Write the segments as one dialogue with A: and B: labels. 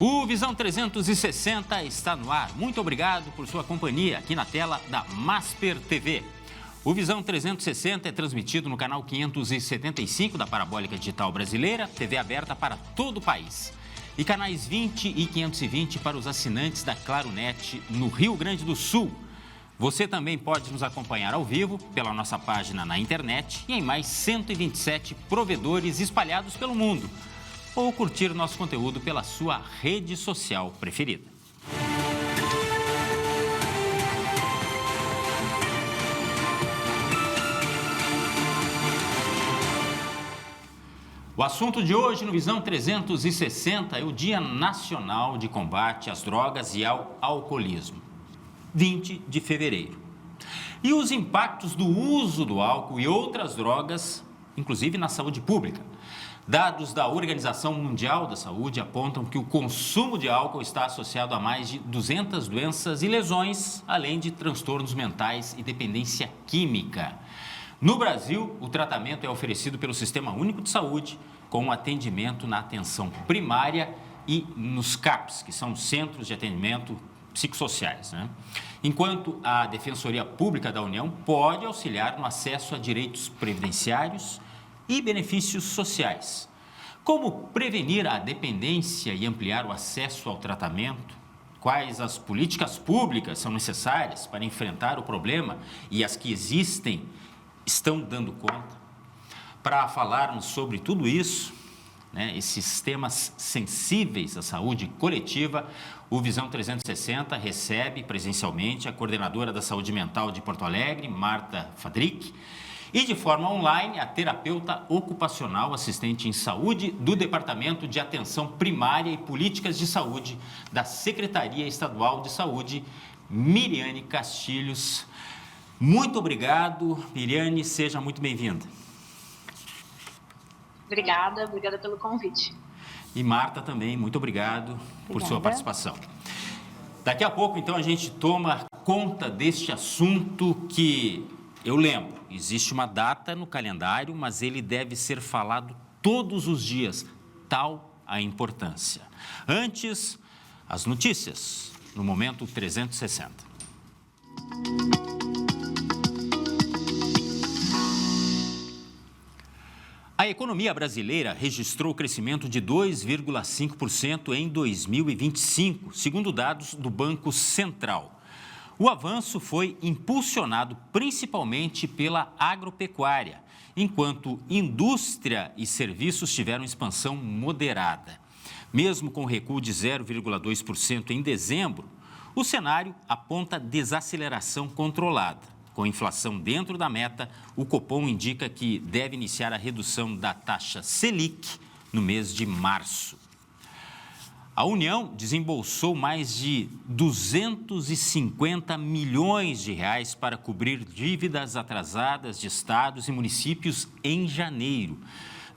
A: O Visão 360 está no ar. Muito obrigado por sua companhia aqui na tela da Masper TV. O Visão 360 é transmitido no canal 575 da Parabólica Digital Brasileira, TV aberta para todo o país. E canais 20 e 520 para os assinantes da Claronet no Rio Grande do Sul. Você também pode nos acompanhar ao vivo pela nossa página na internet e em mais 127 provedores espalhados pelo mundo. Ou curtir nosso conteúdo pela sua rede social preferida. O assunto de hoje no Visão 360 é o Dia Nacional de Combate às Drogas e ao Alcoolismo, 20 de fevereiro. E os impactos do uso do álcool e outras drogas, inclusive na saúde pública. Dados da Organização Mundial da Saúde apontam que o consumo de álcool está associado a mais de 200 doenças e lesões, além de transtornos mentais e dependência química. No Brasil, o tratamento é oferecido pelo Sistema Único de Saúde, com atendimento na atenção primária e nos CAPs, que são Centros de Atendimento Psicossociais, Enquanto a Defensoria Pública da União pode auxiliar no acesso a direitos previdenciários e benefícios sociais. Como prevenir a dependência e ampliar o acesso ao tratamento? Quais as políticas públicas são necessárias para enfrentar o problema e as que existem estão dando conta? Para falarmos sobre tudo isso, esses temas sensíveis à saúde coletiva, o Visão 360 recebe presencialmente a coordenadora da Saúde Mental de Porto Alegre, Marta Fadrick, e de forma online, a terapeuta ocupacional assistente em saúde do Departamento de Atenção Primária e Políticas de Saúde da Secretaria Estadual de Saúde, Miriane Castilhos. Muito obrigado, Miriane, seja muito bem-vinda.
B: Obrigada pelo convite.
A: E Marta também, muito obrigado por sua participação. Daqui a pouco, então, a gente toma conta deste assunto que... Eu lembro, existe uma data no calendário, mas ele deve ser falado todos os dias, tal a importância. Antes, as notícias, no Momento 360. A economia brasileira registrou crescimento de 2,5% em 2025, segundo dados do Banco Central. O avanço foi impulsionado principalmente pela agropecuária, enquanto indústria e serviços tiveram expansão moderada. Mesmo com recuo de 0,2% em dezembro, o cenário aponta desaceleração controlada. Com inflação dentro da meta, o Copom indica que deve iniciar a redução da taxa Selic no mês de março. A União desembolsou mais de 250 milhões de reais para cobrir dívidas atrasadas de estados e municípios em janeiro.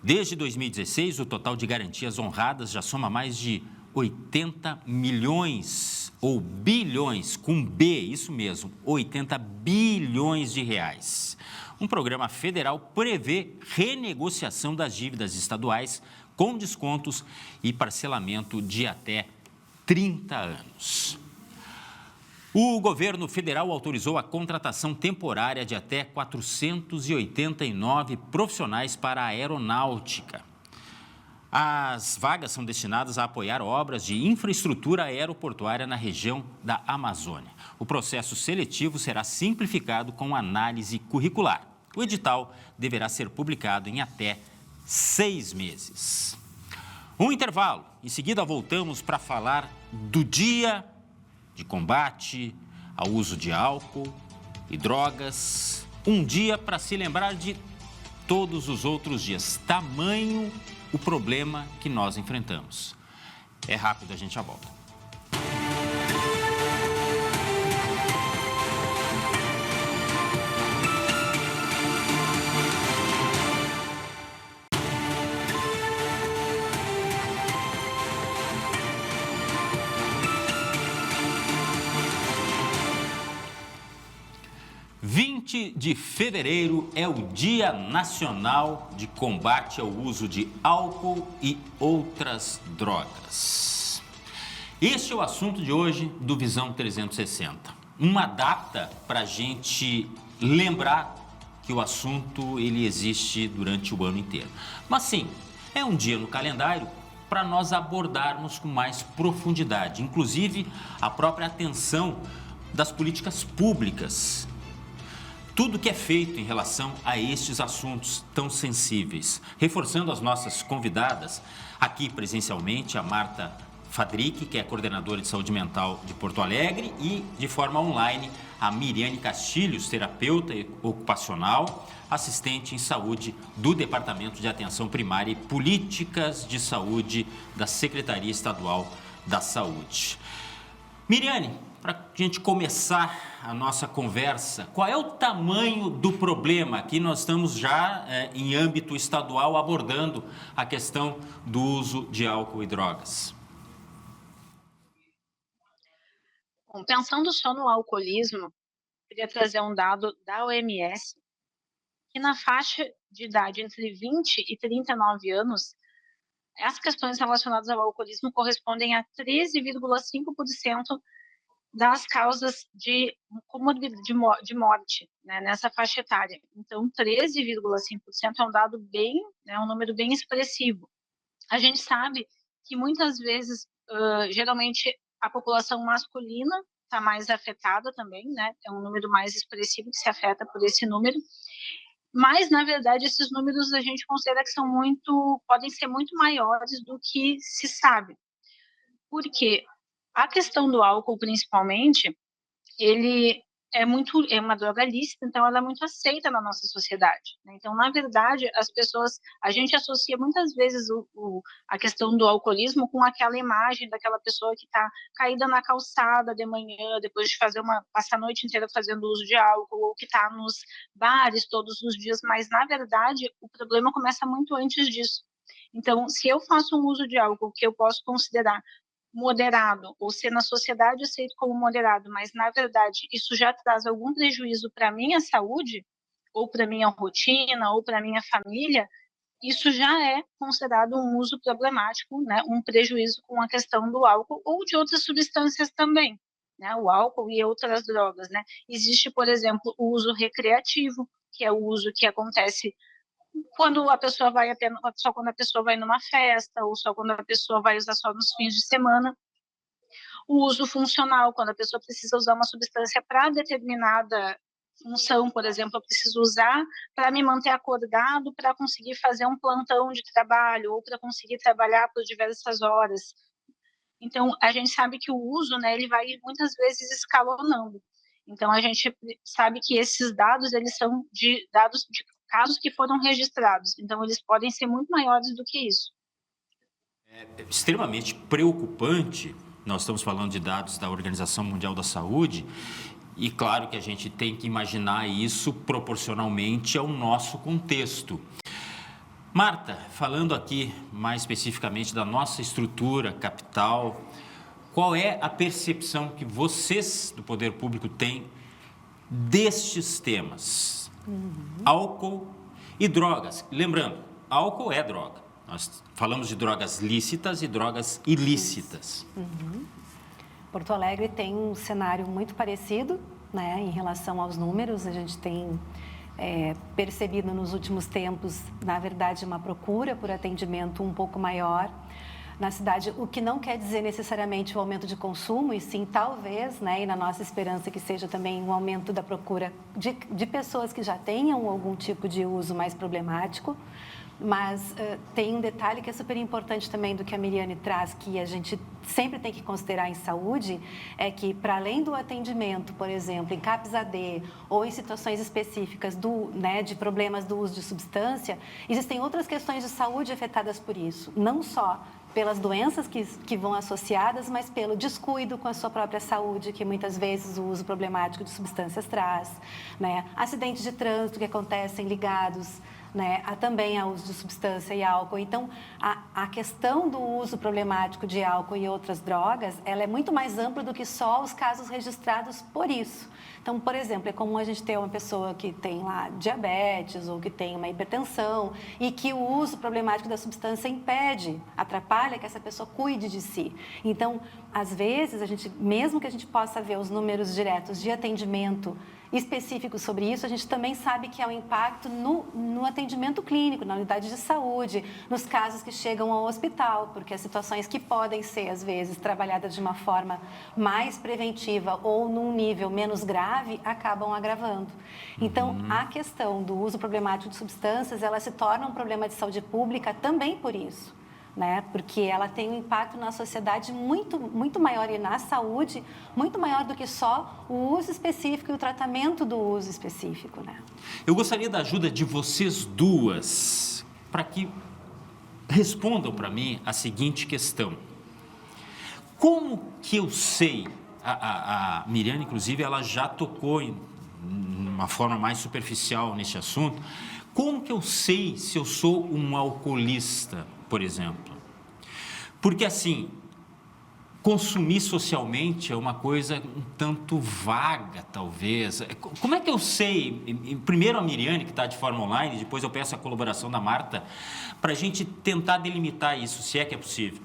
A: Desde 2016, o total de garantias honradas já soma mais de 80 milhões, ou bilhões, com B, isso mesmo, 80 bilhões de reais. Um programa federal prevê renegociação das dívidas estaduais com descontos e parcelamento de até 30 anos. O governo federal autorizou a contratação temporária de até 489 profissionais para a aeronáutica. As vagas são destinadas a apoiar obras de infraestrutura aeroportuária na região da Amazônia. O processo seletivo será simplificado com análise curricular. O edital deverá ser publicado em até 6 meses. Um intervalo. Em seguida, voltamos para falar do Dia de Combate ao Uso de Álcool e Drogas. Um dia para se lembrar de todos os outros dias. Tamanho o problema que nós enfrentamos. É rápido, a gente já volta. De fevereiro é o Dia Nacional de Combate ao Uso de Álcool e Outras Drogas. Este é o assunto de hoje do Visão 360. Uma data para a gente lembrar que o assunto ele existe durante o ano inteiro. Mas sim, é um dia no calendário para nós abordarmos com mais profundidade, inclusive a própria atenção das políticas públicas. Tudo que é feito em relação a estes assuntos tão sensíveis. Reforçando as nossas convidadas, aqui presencialmente, a Marta Fadrique, que é coordenadora de saúde mental de Porto Alegre, e de forma online, a Miriane Castilhos, terapeuta ocupacional, assistente em saúde do Departamento de Atenção Primária e Políticas de Saúde da Secretaria Estadual da Saúde. Miriane, para a gente começar a nossa conversa, qual é o tamanho do problema? Aqui nós estamos já em âmbito estadual abordando a questão do uso de álcool e drogas.
B: Bom, pensando só no alcoolismo, queria trazer um dado da OMS, que na faixa de idade entre 20 e 39 anos, as questões relacionadas ao alcoolismo correspondem a 13,5% das causas de morte, né, nessa faixa etária. Então, 13,5% é um dado bem, né, um número bem expressivo. A gente sabe que muitas vezes, geralmente, a população masculina está mais afetada também, né? É um número mais expressivo que se afeta por esse número. Mas, na verdade, esses números a gente considera que podem ser muito maiores do que se sabe. Porque a questão do álcool, principalmente, ele é uma droga lícita, então ela é muito aceita na nossa sociedade, né? Então, na verdade, a gente associa muitas vezes a questão do alcoolismo com aquela imagem daquela pessoa que está caída na calçada de manhã, depois de passar a noite inteira fazendo uso de álcool, ou que está nos bares todos os dias, mas, na verdade, o problema começa muito antes disso. Então, se eu faço um uso de álcool que eu posso considerar moderado, ou ser na sociedade aceito como moderado, mas na verdade isso já traz algum prejuízo para a minha saúde, ou para a minha rotina, ou para a minha família, isso já é considerado um uso problemático, né? Um prejuízo com a questão do álcool ou de outras substâncias também, né? O álcool e outras drogas, né? Existe, por exemplo, o uso recreativo, que é o uso que acontece quando a pessoa só quando a pessoa vai numa festa, ou só quando a pessoa vai usar só nos fins de semana. O uso funcional, quando a pessoa precisa usar uma substância para determinada função, por exemplo, eu preciso usar para me manter acordado, para conseguir fazer um plantão de trabalho, ou para conseguir trabalhar por diversas horas. Então, a gente sabe que o uso, né, ele vai muitas vezes escalonando. Então, a gente sabe que esses dados, eles são dados de casos que foram registrados. Então, eles podem ser muito maiores do que isso.
A: É extremamente preocupante. Nós estamos falando de dados da Organização Mundial da Saúde e, claro, que a gente tem que imaginar isso proporcionalmente ao nosso contexto. Marta, falando aqui mais especificamente da nossa estrutura capital, qual é a percepção que vocês do poder público têm destes temas? Álcool e drogas. Lembrando, álcool é droga. Nós falamos de drogas lícitas e drogas ilícitas.
C: Porto Alegre tem um cenário muito parecido, né, em relação aos números. A gente tem percebido nos últimos tempos, na verdade, uma procura por atendimento um pouco maior na cidade, o que não quer dizer necessariamente o aumento de consumo, e sim, talvez, né, e na nossa esperança que seja também um aumento da procura de pessoas que já tenham algum tipo de uso mais problemático. Mas tem um detalhe que é super importante também do que a Miriane traz, que a gente sempre tem que considerar em saúde, é que, para além do atendimento, por exemplo, em CAPS AD ou em situações específicas de problemas do uso de substância, existem outras questões de saúde afetadas por isso, não só pelas doenças que vão associadas, mas pelo descuido com a sua própria saúde, que muitas vezes o uso problemático de substâncias traz, né? Acidentes de trânsito que acontecem ligados, né, também ao uso de substância e álcool. Então, a questão do uso problemático de álcool e outras drogas, ela é muito mais ampla do que só os casos registrados por isso. Então, por exemplo, é comum a gente ter uma pessoa que tem lá diabetes ou que tem uma hipertensão e que o uso problemático da substância impede, atrapalha que essa pessoa cuide de si. Então, às vezes, mesmo que a gente possa ver os números diretos de atendimento específicos sobre isso, a gente também sabe que há um impacto no atendimento clínico, na unidade de saúde, nos casos que chegam ao hospital, porque as situações que podem ser, às vezes, trabalhadas de uma forma mais preventiva ou num nível menos grave, acabam agravando. Então, a questão do uso problemático de substâncias, ela se torna um problema de saúde pública também por isso. Né? Porque ela tem um impacto na sociedade muito maior e na saúde, muito maior do que só o uso específico e o tratamento do uso específico, né?
A: Eu gostaria da ajuda de vocês duas para que respondam para mim a seguinte questão. Como que eu sei, a Miriane, inclusive, ela já tocou de uma forma mais superficial nesse assunto, como que eu sei se eu sou um alcoolista, por exemplo? Porque, assim, consumir socialmente é uma coisa um tanto vaga, talvez. Como é que eu sei? Primeiro a Miriane, que está de forma online, depois eu peço a colaboração da Marta, para a gente tentar delimitar isso, se é que é possível.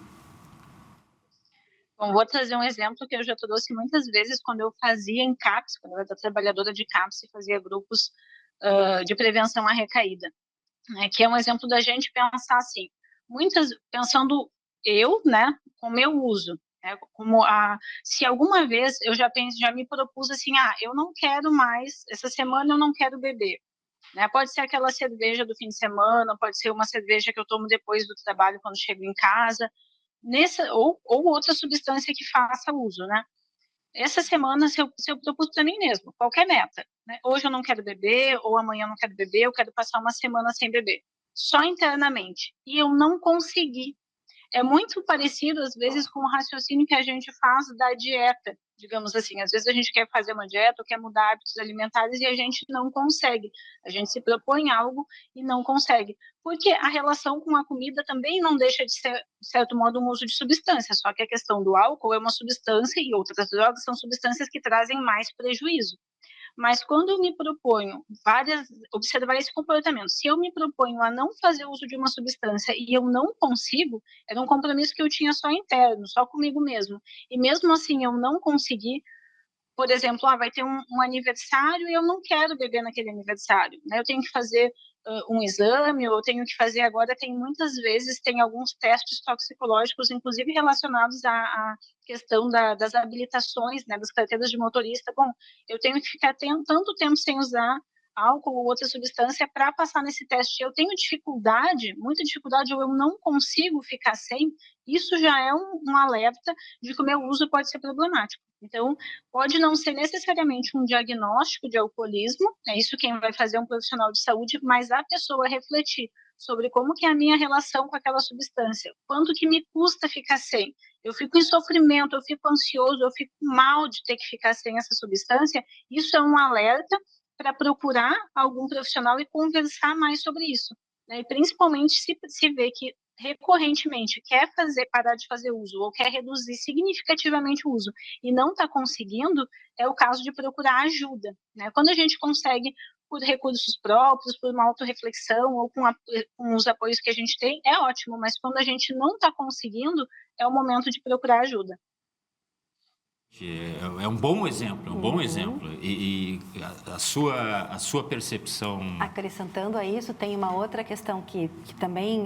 B: Bom, vou trazer um exemplo que eu já trouxe muitas vezes quando eu fazia em CAPS, quando eu era trabalhadora de CAPS e fazia grupos de prevenção à recaída, né, que é um exemplo da gente pensar assim, pensando eu, né, com o meu uso, né, se alguma vez eu já me propus assim, eu não quero mais, essa semana eu não quero beber, né, pode ser aquela cerveja do fim de semana, pode ser uma cerveja que eu tomo depois do trabalho quando chego em casa, ou outra substância que faça uso, né. Essa semana, se eu propus para mim mesmo, qualquer meta, né? Hoje eu não quero beber, ou amanhã eu não quero beber, eu quero passar uma semana sem beber, só internamente, e eu não consegui. É muito parecido, às vezes, com o raciocínio que a gente faz da dieta, digamos assim. Às vezes a gente quer fazer uma dieta ou quer mudar hábitos alimentares e a gente não consegue. A gente se propõe algo e não consegue. Porque a relação com a comida também não deixa de ser, de certo modo, um uso de substância. Só que a questão do álcool é uma substância e outras drogas são substâncias que trazem mais prejuízo. Mas quando eu me proponho observar esse comportamento, se eu me proponho a não fazer uso de uma substância e eu não consigo, era um compromisso que eu tinha só interno, só comigo mesmo. E mesmo assim eu não consegui, por exemplo, vai ter um aniversário e eu não quero beber naquele aniversário, né? Eu tenho que fazer um exame, ou eu tenho que fazer agora, muitas vezes, tem alguns testes toxicológicos, inclusive relacionados à questão das habilitações, né, das carteiras de motorista. Bom, eu tenho que ficar tanto tempo sem usar álcool ou outra substância para passar nesse teste. Eu tenho dificuldade, muita dificuldade, ou eu não consigo ficar sem, isso já é um alerta de que o meu uso pode ser problemático. Então, pode não ser necessariamente um diagnóstico de alcoolismo, é isso quem vai fazer um profissional de saúde, mas a pessoa refletir sobre como que é a minha relação com aquela substância, quanto que me custa ficar sem. Eu fico em sofrimento, eu fico ansioso, eu fico mal de ter que ficar sem essa substância, isso é um alerta para procurar algum profissional e conversar mais sobre isso, né? E principalmente se vê que recorrentemente quer parar de fazer uso ou quer reduzir significativamente o uso e não está conseguindo, é o caso de procurar ajuda, né? Quando a gente consegue por recursos próprios, por uma autorreflexão ou com os apoios que a gente tem, é ótimo, mas quando a gente não está conseguindo, é o momento de procurar ajuda.
A: É um bom exemplo, E a sua percepção...
C: Acrescentando a isso, tem uma outra questão que também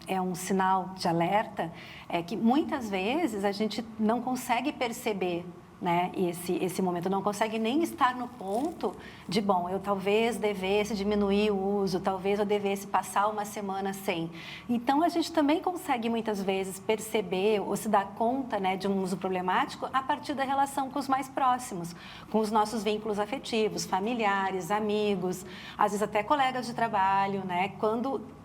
C: é um sinal de alerta, é que muitas vezes a gente não consegue perceber, né, esse momento, não consegue nem estar no ponto de, bom, eu talvez devesse diminuir o uso, talvez eu devesse passar uma semana sem. Então, a gente também consegue muitas vezes perceber ou se dar conta, né, de um uso problemático a partir da relação com os mais próximos, com os nossos vínculos afetivos, familiares, amigos, às vezes até colegas de trabalho, né, quando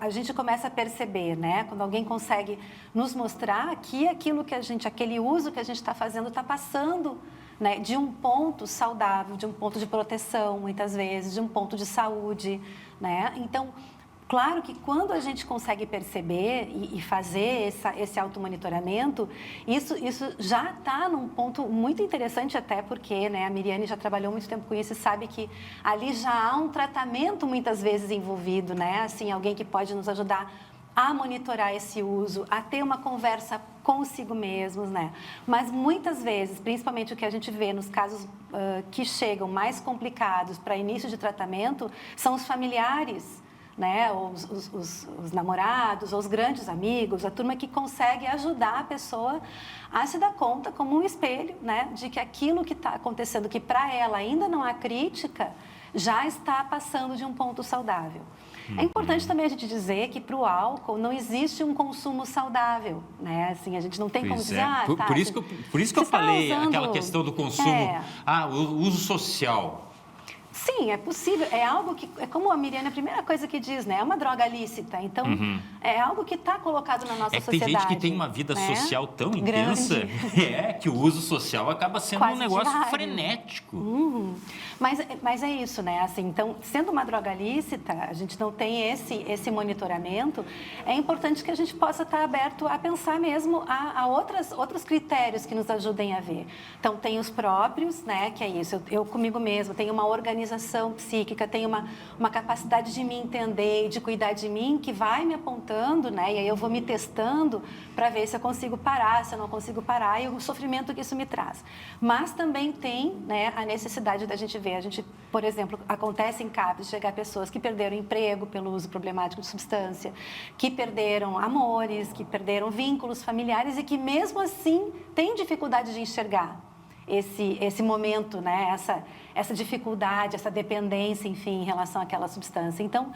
C: a gente começa a perceber, né, quando alguém consegue nos mostrar que aquele uso que a gente está fazendo está passando, né, de um ponto saudável, de um ponto de proteção, muitas vezes, de um ponto de saúde, né? Então, Claro que quando a gente consegue perceber e fazer esse automonitoramento, isso já está num ponto muito interessante, até porque, né, a Miriane já trabalhou muito tempo com isso e sabe que ali já há um tratamento muitas vezes envolvido, né? Assim, alguém que pode nos ajudar a monitorar esse uso, a ter uma conversa consigo mesmos, né? Mas muitas vezes, principalmente o que a gente vê nos casos que chegam mais complicados para início de tratamento, são os familiares, né, os namorados, ou os grandes amigos, a turma que consegue ajudar a pessoa a se dar conta como um espelho, né, de que aquilo que está acontecendo, que para ela ainda não há crítica, já está passando de um ponto saudável. É importante também a gente dizer que para o álcool não existe um consumo saudável, né? Assim, a gente não tem como dizer,
A: por isso que eu falei aquela questão do consumo, o uso social.
C: Sim, é possível. É algo que, é como a Miriane, a primeira coisa que diz, né? É uma droga lícita. Então, é algo que está colocado na nossa sociedade.
A: Tem gente que tem uma vida social tão intensa, que o uso social acaba sendo
C: quase
A: um negócio
C: diário.
A: frenético.
C: Mas é isso, né? Assim, então, sendo uma droga lícita, a gente não tem esse monitoramento, é importante que a gente possa estar aberto a pensar mesmo a outros critérios que nos ajudem a ver. Então, tem os próprios, né? Que é isso, eu comigo mesmo, tenho uma organização psíquica, tenho uma capacidade de me entender e de cuidar de mim que vai me apontando, né? E aí eu vou me testando para ver se eu consigo parar, se eu não consigo parar e o sofrimento que isso me traz. Mas também tem, né, a necessidade da gente ver. A gente, por exemplo, acontece em casos de chegar pessoas que perderam emprego pelo uso problemático de substância, que perderam amores, que perderam vínculos familiares e que mesmo assim têm dificuldade de enxergar esse momento, né? Essa dificuldade, essa dependência, enfim, em relação àquela substância. Então,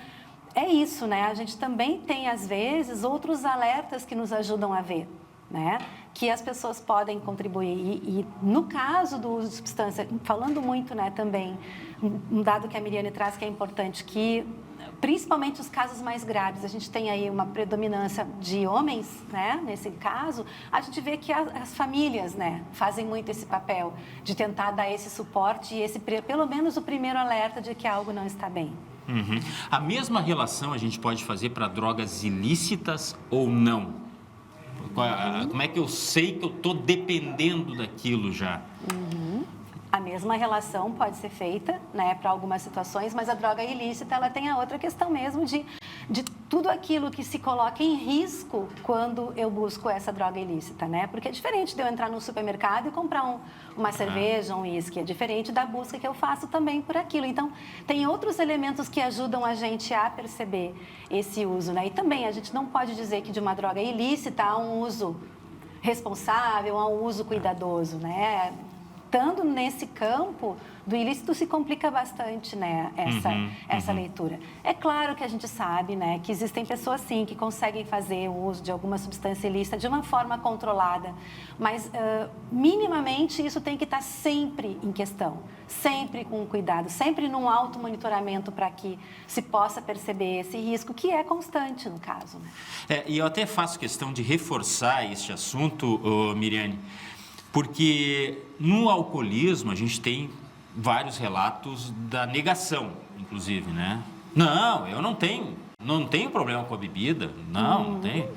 C: é isso, né? A gente também tem, às vezes, outros alertas que nos ajudam a ver, né? Que as pessoas podem contribuir. E no caso do uso de substância, falando muito, né, também, um dado que a Miriane traz que é importante, que principalmente os casos mais graves, a gente tem aí uma predominância de homens, né? Nesse caso, a gente vê que as famílias, né, fazem muito esse papel de tentar dar esse suporte e pelo menos o primeiro alerta de que algo não está bem.
A: A mesma relação a gente pode fazer para drogas ilícitas ou não? Como é que eu sei que eu estou dependendo daquilo já?
C: A mesma relação pode ser feita, né, para algumas situações, mas a droga ilícita, ela tem a outra questão mesmo de tudo aquilo que se coloca em risco quando eu busco essa droga ilícita, né? Porque é diferente de eu entrar no supermercado e comprar uma cerveja, um uísque, é diferente da busca que eu faço também por aquilo. Então, tem outros elementos que ajudam a gente a perceber esse uso, né? E também a gente não pode dizer que de uma droga ilícita há um uso responsável, há um uso cuidadoso, né? Estando nesse campo do ilícito se complica bastante, né, essa leitura. É claro que a gente sabe, né, que existem pessoas sim que conseguem fazer o uso de alguma substância ilícita de uma forma controlada, mas minimamente isso tem que estar sempre em questão, sempre com cuidado, sempre num automonitoramento para que se possa perceber esse risco que é constante no caso. Né?
A: E eu até faço questão de reforçar este assunto, Miriane, porque no alcoolismo a gente tem vários relatos da negação, inclusive, né? Não, eu não tenho problema com a bebida, não tenho.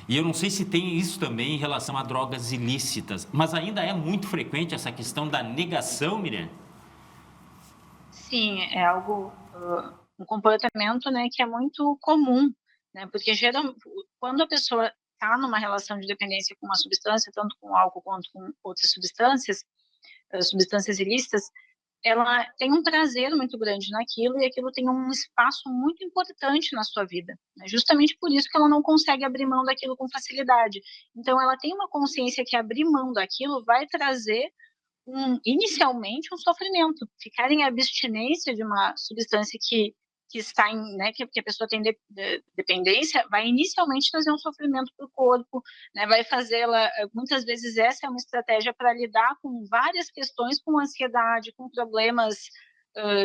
A: E eu não sei se tem isso também em relação a drogas ilícitas, mas ainda é muito frequente essa questão da negação, Miriam?
B: Sim, é algo, um comportamento, né, que é muito comum, né? Porque quando a pessoa está numa relação de dependência com uma substância, tanto com álcool quanto com outras substâncias ilícitas, ela tem um prazer muito grande naquilo e aquilo tem um espaço muito importante na sua vida. Né? Justamente por isso que ela não consegue abrir mão daquilo com facilidade. Então, ela tem uma consciência que abrir mão daquilo vai trazer inicialmente um sofrimento. Ficar em abstinência de uma substância que está em, né, que a pessoa tem dependência, vai inicialmente trazer um sofrimento para o corpo, né, vai fazê-la, muitas vezes essa é uma estratégia para lidar com várias questões, com ansiedade, com problemas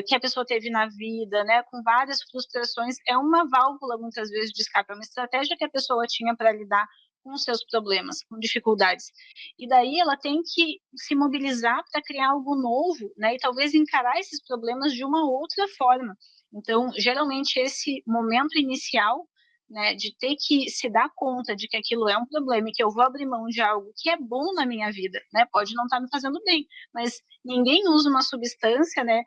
B: que a pessoa teve na vida, né, com várias frustrações, é uma válvula muitas vezes de escape, é uma estratégia que a pessoa tinha para lidar com os seus problemas, com dificuldades. E daí ela tem que se mobilizar para criar algo novo, né? E talvez encarar esses problemas de uma outra forma. Então, geralmente, esse momento inicial, né, de ter que se dar conta de que aquilo é um problema e que eu vou abrir mão de algo que é bom na minha vida, né? Pode não estar me fazendo bem, mas ninguém usa uma substância, né?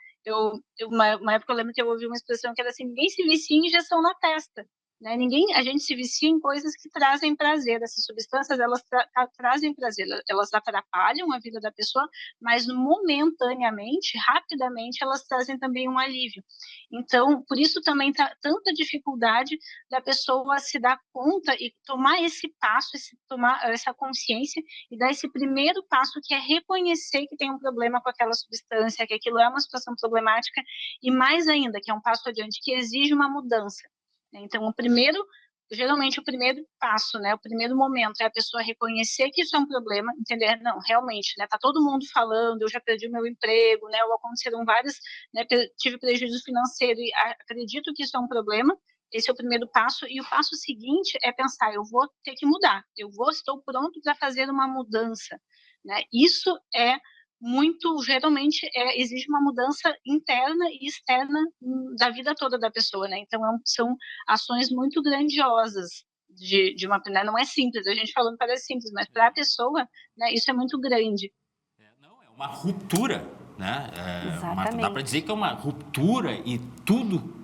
B: Uma época eu lembro que eu ouvi uma expressão que era assim: ninguém se vicia em injeção na testa, né? A gente se vicia em coisas que trazem prazer. Essas substâncias, elas trazem prazer, elas atrapalham a vida da pessoa, mas momentaneamente, rapidamente, elas trazem também um alívio. Então, por isso também tá tanta dificuldade da pessoa se dar conta e tomar esse passo, tomar essa consciência e dar esse primeiro passo, que é reconhecer que tem um problema com aquela substância, que aquilo é uma situação problemática, e mais ainda, que é um passo adiante, que exige uma mudança. Então, geralmente o primeiro passo, né, o primeiro momento é a pessoa reconhecer que isso é um problema, entender, não, realmente, né, tá todo mundo falando, eu já perdi o meu emprego, né, ou aconteceram vários, né, tive prejuízo financeiro e acredito que isso é um problema. Esse é o primeiro passo, e o passo seguinte é pensar: eu vou ter que mudar, estou pronto para fazer uma mudança, né? Isso é geralmente exige uma mudança interna e externa da vida toda da pessoa, né? Então são ações muito grandiosas de uma, né? Não é simples, a gente falando parece simples, mas para a pessoa, né, isso é muito grande.
A: Não, é uma ruptura, né?
C: Exatamente.
A: Dá para dizer que é uma ruptura, e tudo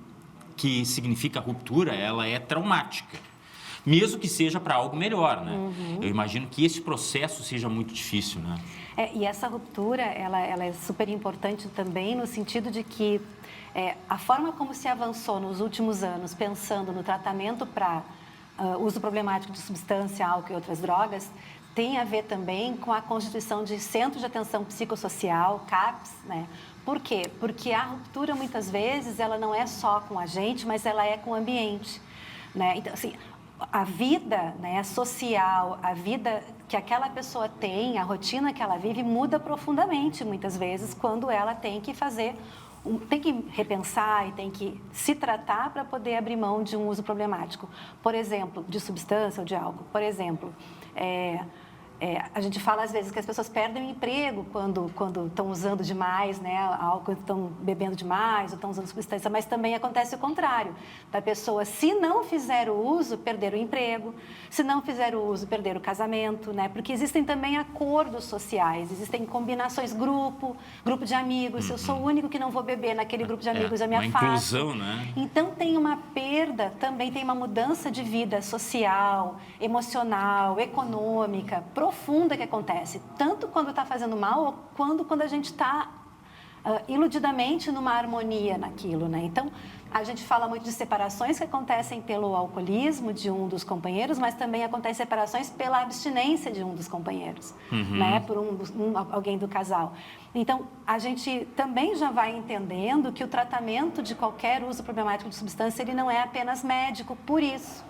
A: que significa ruptura, ela é traumática, mesmo que seja para algo melhor, né? Eu imagino que esse processo seja muito difícil, né?
C: E essa ruptura, ela é super importante também no sentido de que a forma como se avançou nos últimos anos, pensando no tratamento para uso problemático de substância, álcool e outras drogas, tem a ver também com a constituição de Centros de Atenção Psicossocial, CAPS, né? Por quê? Porque a ruptura, muitas vezes, ela não é só com a gente, mas ela é com o ambiente, né? Então, assim, a vida, né, social, a vida que aquela pessoa tem, a rotina que ela vive, muda profundamente, muitas vezes, quando ela tem que tem que repensar e tem que se tratar para poder abrir mão de um uso problemático. Por exemplo, de substância ou de álcool. Por exemplo, a gente fala às vezes que as pessoas perdem o emprego quando estão usando demais, né, álcool, estão bebendo demais ou estão usando substância, mas também acontece o contrário, da pessoa, se não fizer o uso, perder o emprego, se não fizer o uso, perder o casamento, né, porque existem também acordos sociais, existem combinações, grupo de amigos, se eu sou o único que não vou beber naquele grupo de amigos, eu me afasto.
A: Uma inclusão, né?
C: Então tem uma perda, também tem uma mudança de vida social, emocional, econômica, profunda que acontece, tanto quando está fazendo mal, quando a gente está iludidamente numa harmonia naquilo, né? Então, a gente fala muito de separações que acontecem pelo alcoolismo de um dos companheiros, mas também acontecem separações pela abstinência de um dos companheiros, né? Por alguém do casal. Então, a gente também já vai entendendo que o tratamento de qualquer uso problemático de substância, ele não é apenas médico, por isso.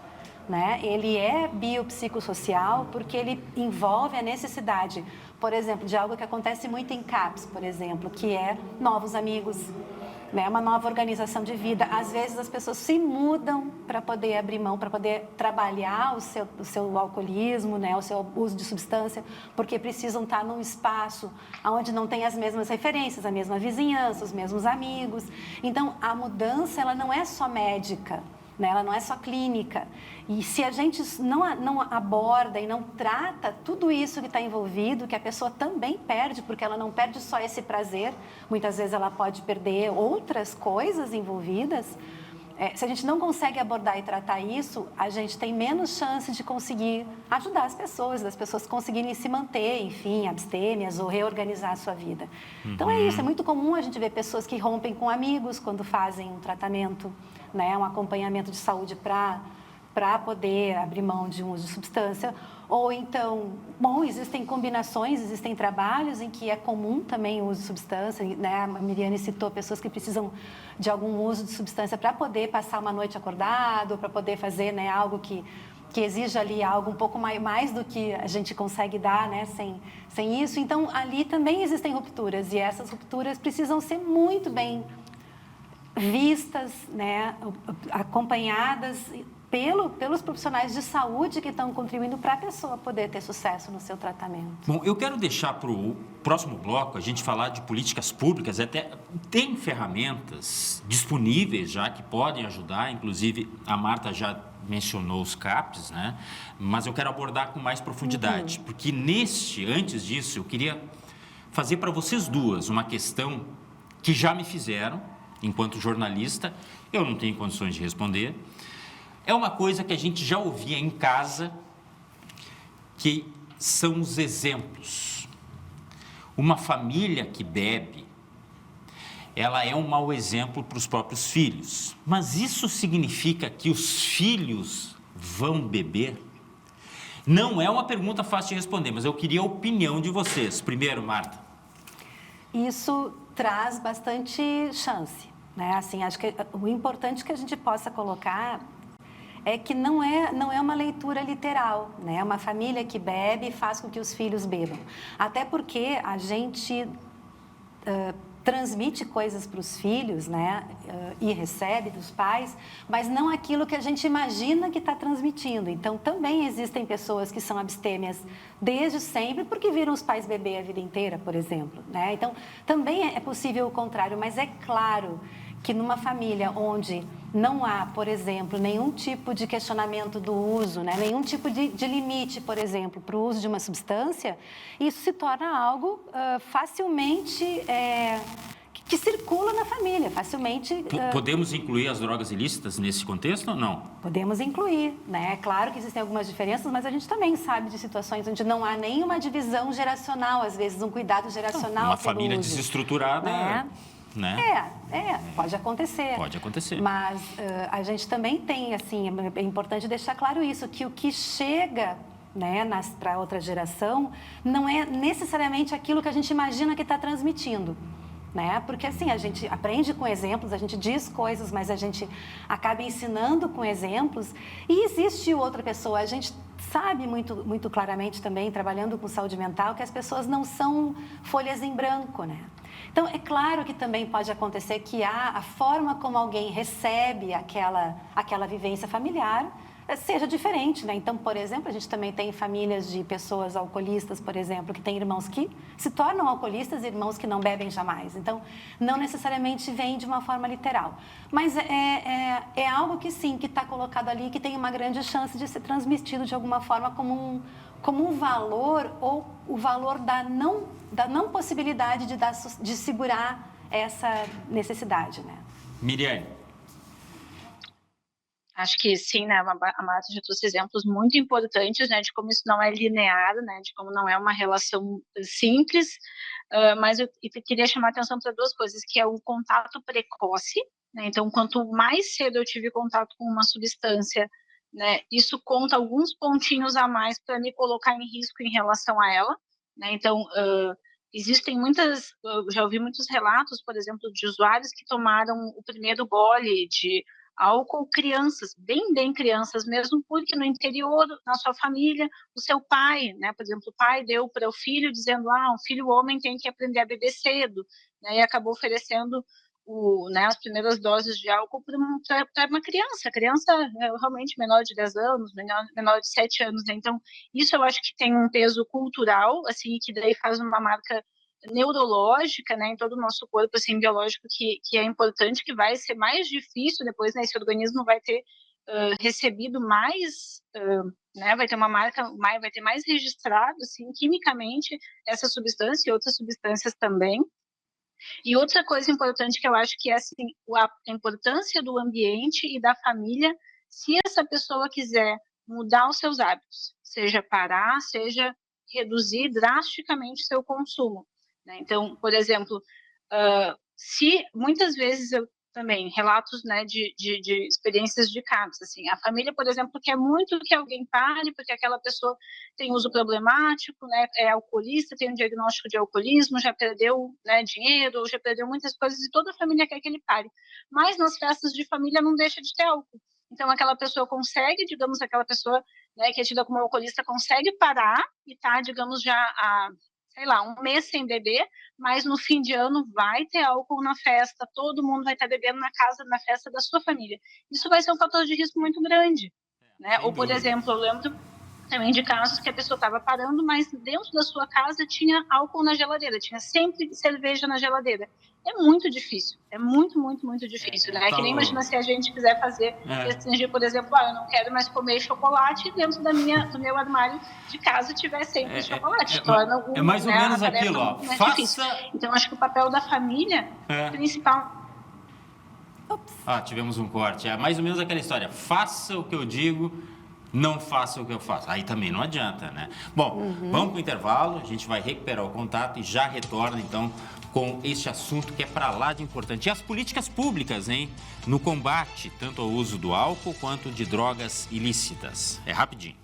C: Né? Ele é biopsicossocial porque ele envolve a necessidade, por exemplo, de algo que acontece muito em CAPS, por exemplo, que é novos amigos, né? Uma nova organização de vida. Às vezes as pessoas se mudam para poder abrir mão, para poder trabalhar o seu alcoolismo, né? O seu uso de substância, porque precisam estar num espaço onde não tem as mesmas referências, a mesma vizinhança, os mesmos amigos. Então, a mudança, ela não é só médica, né? Ela não é só clínica. E se a gente não aborda e não trata tudo isso que está envolvido, que a pessoa também perde, porque ela não perde só esse prazer, muitas vezes ela pode perder outras coisas envolvidas. Se a gente não consegue abordar e tratar isso, a gente tem menos chance de conseguir ajudar as pessoas, das pessoas conseguirem se manter, enfim, abstêmias ou reorganizar a sua vida. Então é isso, é muito comum a gente ver pessoas que rompem com amigos quando fazem um tratamento, né, um acompanhamento de saúde para poder abrir mão de um uso de substância. Ou então, existem combinações, existem trabalhos em que é comum também o uso de substância, né? A Miriane citou pessoas que precisam de algum uso de substância para poder passar uma noite acordado, para poder fazer, né, algo que exija ali algo um pouco mais do que a gente consegue dar, né, sem isso. Então, ali também existem rupturas, e essas rupturas precisam ser muito bem vistas, né, acompanhadas pelos profissionais de saúde que estão contribuindo para a pessoa poder ter sucesso no seu tratamento.
A: Bom, eu quero deixar para o próximo bloco a gente falar de políticas públicas. Até tem ferramentas disponíveis já que podem ajudar, inclusive a Marta já mencionou os CAPs, né? Mas eu quero abordar com mais profundidade, porque antes disso, eu queria fazer para vocês duas uma questão que já me fizeram, enquanto jornalista, eu não tenho condições de responder. É uma coisa que a gente já ouvia em casa, que são os exemplos. Uma família que bebe, ela é um mau exemplo para os próprios filhos. Mas isso significa que os filhos vão beber? Não é uma pergunta fácil de responder, mas eu queria a opinião de vocês. Primeiro, Marta.
C: Isso traz bastante chance, né? Assim, acho que o importante que a gente possa colocar é que não é uma leitura literal, né? Uma família que bebe faz com que os filhos bebam. Até porque a gente transmite coisas para os filhos, né? E recebe dos pais, mas não aquilo que a gente imagina que está transmitindo. Então, também existem pessoas que são abstêmias desde sempre, porque viram os pais beber a vida inteira, por exemplo, né? Então, também é possível o contrário, mas é claro que numa família onde não há, por exemplo, nenhum tipo de questionamento do uso, né? Nenhum tipo de limite, por exemplo, para o uso de uma substância, isso se torna algo facilmente que circula na família, facilmente...
A: Podemos incluir as drogas ilícitas nesse contexto ou não?
C: Podemos incluir, né? É claro que existem algumas diferenças, mas a gente também sabe de situações onde não há nenhuma divisão geracional, às vezes um cuidado geracional.
A: Uma família
C: uso,
A: desestruturada...
C: né?
A: Né?
C: Pode acontecer.
A: Pode acontecer.
C: Mas a gente também tem, assim, é importante deixar claro isso, que o que chega, né, para a outra geração não é necessariamente aquilo que a gente imagina que está transmitindo. Né? Porque assim, a gente aprende com exemplos, a gente diz coisas, mas a gente acaba ensinando com exemplos. E existe outra pessoa, a gente sabe muito, muito claramente também, trabalhando com saúde mental, que as pessoas não são folhas em branco, né? Então, é claro que também pode acontecer que a forma como alguém recebe aquela vivência familiar seja diferente, né? Então, por exemplo, a gente também tem famílias de pessoas alcoolistas, por exemplo, que têm irmãos que se tornam alcoolistas e irmãos que não bebem jamais. Então, não necessariamente vem de uma forma literal. Mas é algo que sim, que está colocado ali, que tem uma grande chance de ser transmitido de alguma forma como um valor ou o valor da não possibilidade de segurar essa necessidade, né?
A: Miriane.
B: Acho que sim, né? A Marta já trouxe exemplos muito importantes, né, de como isso não é linear, né, de como não é uma relação simples, mas eu queria chamar a atenção para duas coisas, que é o contato precoce, né? Então, quanto mais cedo eu tive contato com uma substância, né, isso conta alguns pontinhos a mais para me colocar em risco em relação a ela, né? Então, existem já ouvi muitos relatos, por exemplo, de usuários que tomaram o primeiro gole de álcool, crianças, bem crianças mesmo, porque no interior, na sua família, o seu pai, né, por exemplo, o pai deu para o filho dizendo, um filho homem tem que aprender a beber cedo, né, e acabou oferecendo as primeiras doses de álcool para uma criança realmente menor de 10 anos, menor de 7 anos, né? Então, isso eu acho que tem um peso cultural, assim, que daí faz uma marca neurológica, né, em todo o nosso corpo, assim, biológico, que é importante, que vai ser mais difícil depois, né, esse organismo vai ter recebido mais, né, vai ter uma marca, vai ter mais registrado, assim, quimicamente, essa substância e outras substâncias também. E outra coisa importante que eu acho que é, assim, a importância do ambiente e da família, se essa pessoa quiser mudar os seus hábitos, seja parar, seja reduzir drasticamente seu consumo, né? Então, por exemplo, se muitas vezes eu também relatos, né, de experiências de casos, assim, a família, por exemplo, quer muito que alguém pare porque aquela pessoa tem uso problemático, né, é alcoolista, tem um diagnóstico de alcoolismo, já perdeu, né, dinheiro, já perdeu muitas coisas e toda a família quer que ele pare. Mas nas festas de família não deixa de ter álcool. Então aquela pessoa consegue, digamos, aquela pessoa, né, que é tida como alcoolista consegue parar e tá, digamos, já há sei lá, um mês sem beber, mas no fim de ano vai ter álcool na festa, todo mundo vai estar bebendo na casa, na festa da sua família. Isso vai ser um fator de risco muito grande, né?
A: Sem
B: Ou, por
A: dúvida.
B: exemplo, eu lembro também de casos que a pessoa estava parando, mas dentro da sua casa tinha álcool na geladeira, tinha sempre cerveja na geladeira. É muito difícil, é muito, muito, muito difícil, né? Que nem imagina se a gente quiser fazer, restringir, por exemplo, eu não quero mais comer chocolate, dentro do meu armário de casa tiver sempre chocolate. Torna
A: é mais ou menos
B: a tarefa
A: aquilo, ó,
B: muito mais
A: faça...
B: difícil. Então, acho que o papel da família principal...
A: Tivemos um corte. É mais ou menos aquela história. Faça o que eu digo, não faça o que eu faço. Aí também não adianta, né? Bom, vamos para o intervalo, a gente vai recuperar o contato e já retorna, então, com este assunto que é para lá de importante. E as políticas públicas, hein? No combate, tanto ao uso do álcool quanto de drogas ilícitas. É rapidinho.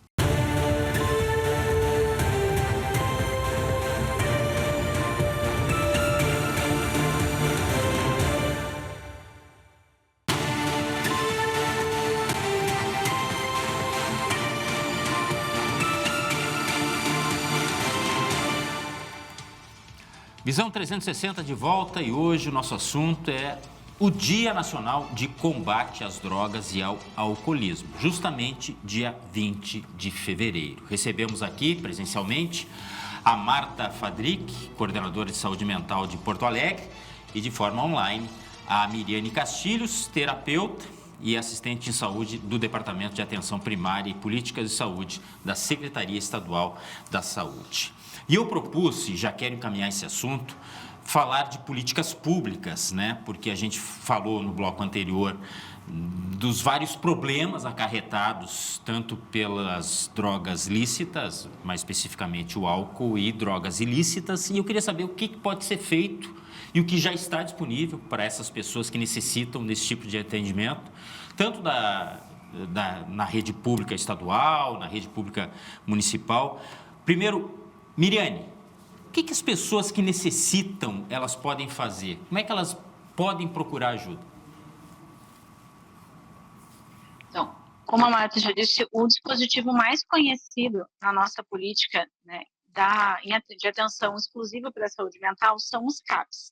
A: Visão 360 de volta e hoje o nosso assunto é o Dia Nacional de Combate às Drogas e ao Alcoolismo, justamente dia 20 de fevereiro. Recebemos aqui presencialmente a Marta Fadrick, coordenadora de saúde mental de Porto Alegre, e de forma online a Miriane Castilhos, terapeuta e assistente em saúde do Departamento de Atenção Primária e Políticas de Saúde da Secretaria Estadual da Saúde. E eu propus, e já quero encaminhar esse assunto, falar de políticas públicas, né? Porque a gente falou no bloco anterior dos vários problemas acarretados tanto pelas drogas lícitas, mais especificamente o álcool e drogas ilícitas, e eu queria saber o que pode ser feito e o que já está disponível para essas pessoas que necessitam desse tipo de atendimento, tanto na rede pública estadual, na rede pública municipal. Primeiro, Miriane, o que as pessoas que necessitam, elas podem fazer? Como é que elas podem procurar ajuda?
B: Então, como a Marta já disse, o dispositivo mais conhecido na nossa política, né, de atenção exclusiva para a saúde mental são os CAPs.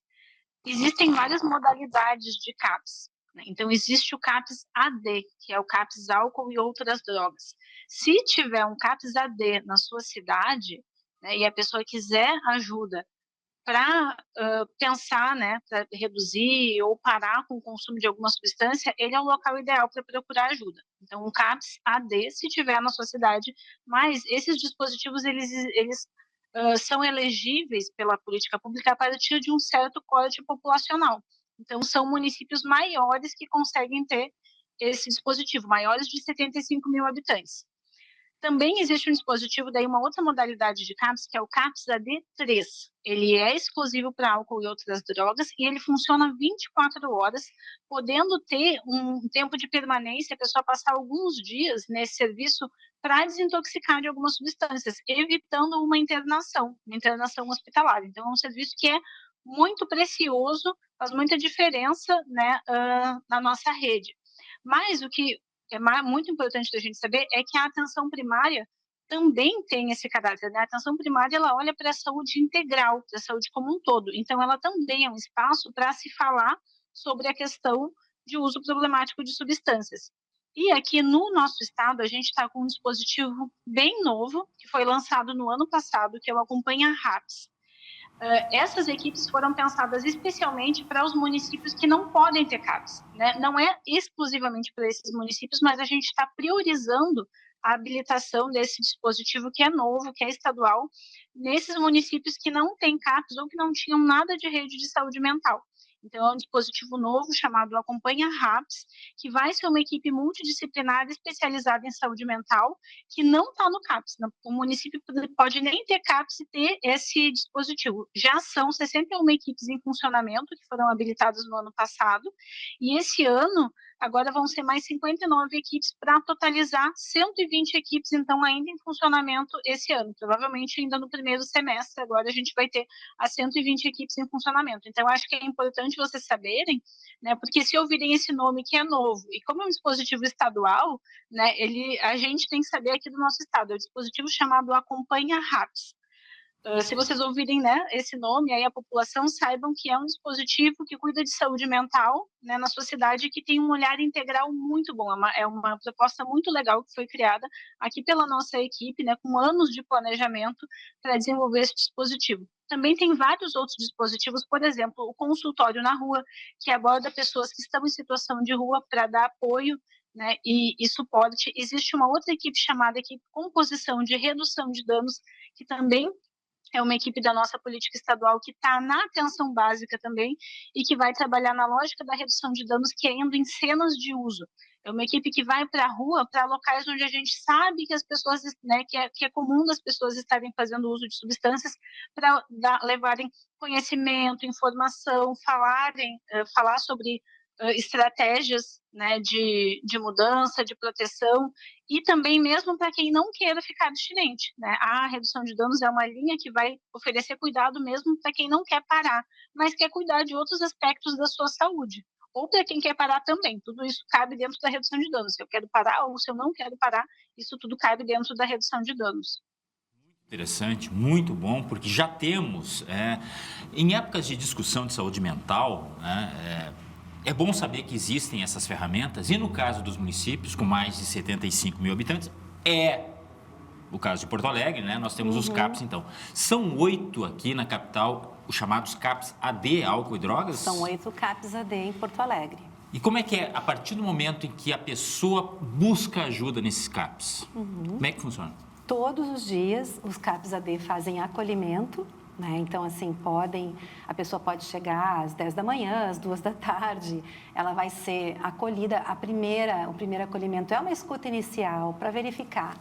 B: Existem várias modalidades de CAPs. Né? Então, existe o CAPs AD, que é o CAPs álcool e outras drogas. Se tiver um CAPs AD na sua cidade, né, e a pessoa quiser ajuda para pensar, né, para reduzir ou parar com o consumo de alguma substância, ele é o local ideal para procurar ajuda. Então, um CAPs AD, se tiver na sua cidade, mas esses dispositivos, eles são elegíveis pela política pública a partir de um certo corte populacional. Então, são municípios maiores que conseguem ter esse dispositivo, maiores de 75 mil habitantes. Também existe um dispositivo, daí uma outra modalidade de CAPs, que é o CAPs AD3. Ele é exclusivo para álcool e outras drogas e ele funciona 24 horas, podendo ter um tempo de permanência, a pessoa passar alguns dias nesse serviço para desintoxicar de algumas substâncias, evitando uma internação hospitalar. Então, é um serviço que é muito precioso, faz muita diferença, né, na nossa rede. Mas o que é muito importante da gente saber é que a atenção primária também tem esse caráter, né? A atenção primária, ela olha para a saúde integral, para a saúde como um todo. Então, ela também é um espaço para se falar sobre a questão de uso problemático de substâncias. E aqui no nosso estado, a gente está com um dispositivo bem novo, que foi lançado no ano passado, que é o Acompanha RAPS. Essas equipes foram pensadas especialmente para os municípios que não podem ter CAPs, né? Não é exclusivamente para esses municípios, mas a gente está priorizando a habilitação desse dispositivo que é novo, que é estadual, nesses municípios que não têm CAPs ou que não tinham nada de rede de saúde mental. Então, é um dispositivo novo chamado Acompanha RAPS, que vai ser uma equipe multidisciplinar especializada em saúde mental, que não está no CAPS. O município pode nem ter CAPS e ter esse dispositivo. Já são 61 equipes em funcionamento, que foram habilitadas no ano passado, e esse ano, agora vão ser mais 59 equipes para totalizar 120 equipes, então, ainda em funcionamento esse ano. Provavelmente ainda no primeiro semestre, agora a gente vai ter as 120 equipes em funcionamento. Então, acho que é importante vocês saberem, né, porque se ouvirem esse nome que é novo, e como é um dispositivo estadual, né, a gente tem que saber aqui do nosso estado, é um dispositivo chamado Acompanha RAPS. Se vocês ouvirem, né, esse nome, aí a população saibam que é um dispositivo que cuida de saúde mental, né, na sociedade, que tem um olhar integral muito bom. É uma proposta muito legal que foi criada aqui pela nossa equipe, né, com anos de planejamento para desenvolver esse dispositivo. Também tem vários outros dispositivos, por exemplo, o consultório na rua, que aborda pessoas que estão em situação de rua para dar apoio, né, e suporte. Existe uma outra equipe chamada equipe Composição de Redução de Danos, que também é uma equipe da nossa política estadual que está na atenção básica também e que vai trabalhar na lógica da redução de danos, que é indo em cenas de uso. É uma equipe que vai para a rua, para locais onde a gente sabe que as pessoas, né, que é comum das pessoas estarem fazendo uso de substâncias, para levarem conhecimento, informação, falar sobre estratégias, né, de mudança, de proteção, e também mesmo para quem não queira ficar abstinente, né? A redução de danos é uma linha que vai oferecer cuidado mesmo para quem não quer parar, mas quer cuidar de outros aspectos da sua saúde, ou para quem quer parar também. Tudo isso cabe dentro da redução de danos. Se eu quero parar ou se eu não quero parar, isso tudo cabe dentro da redução de danos.
A: Interessante, muito bom, porque já temos, em épocas de discussão de saúde mental, é bom saber que existem essas ferramentas, e no caso dos municípios com mais de 75 mil habitantes, o caso de Porto Alegre, né? Nós temos os CAPs, então. São 8 aqui na capital, os chamados CAPs AD, álcool e drogas?
C: São 8 CAPs AD em Porto Alegre.
A: E como é que é a partir do momento em que a pessoa busca ajuda nesses CAPs? Como é que funciona?
C: Todos os dias, os CAPs AD fazem acolhimento, né? Então, assim, a pessoa pode chegar às 10 da manhã, às 2 da tarde, ela vai ser acolhida. O primeiro acolhimento é uma escuta inicial para verificar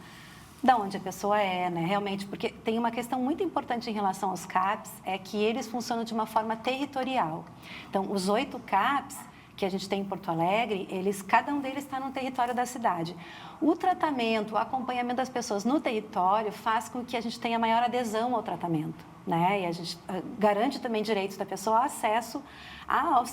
C: de onde a pessoa é, né? Realmente, porque tem uma questão muito importante em relação aos CAPs, é que eles funcionam de uma forma territorial. Então, os 8 CAPs que a gente tem em Porto Alegre, cada um deles está no território da cidade. O tratamento, o acompanhamento das pessoas no território faz com que a gente tenha maior adesão ao tratamento, né? E a gente garante também direitos da pessoa, acesso aos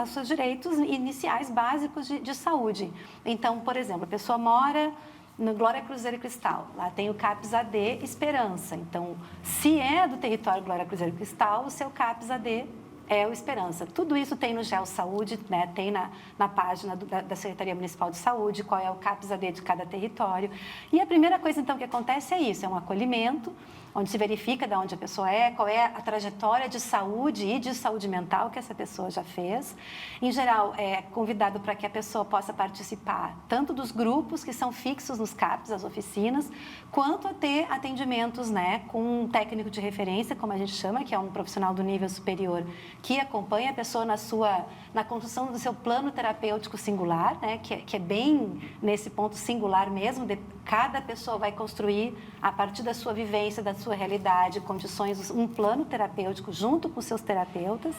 C: seus direitos iniciais básicos de saúde. Então, por exemplo, a pessoa mora no Glória Cruzeiro e Cristal, lá tem o CAPS AD Esperança. Então, se é do território Glória Cruzeiro e Cristal, o seu CAPS AD é o Esperança. Tudo isso tem no GEO Saúde, né? Tem na página da Secretaria Municipal de Saúde, qual é o CAPS AD de cada território. E a primeira coisa, então, que acontece é isso, é um acolhimento, onde se verifica de onde a pessoa é, qual é a trajetória de saúde e de saúde mental que essa pessoa já fez. Em geral, é convidado para que a pessoa possa participar tanto dos grupos que são fixos nos CAPs, as oficinas, quanto a ter atendimentos, né, com um técnico de referência, como a gente chama, que é um profissional do nível superior, que acompanha a pessoa na construção do seu plano terapêutico singular, né, que é bem nesse ponto singular mesmo, cada pessoa vai construir, a partir da sua vivência, da sua realidade, condições, um plano terapêutico junto com seus terapeutas,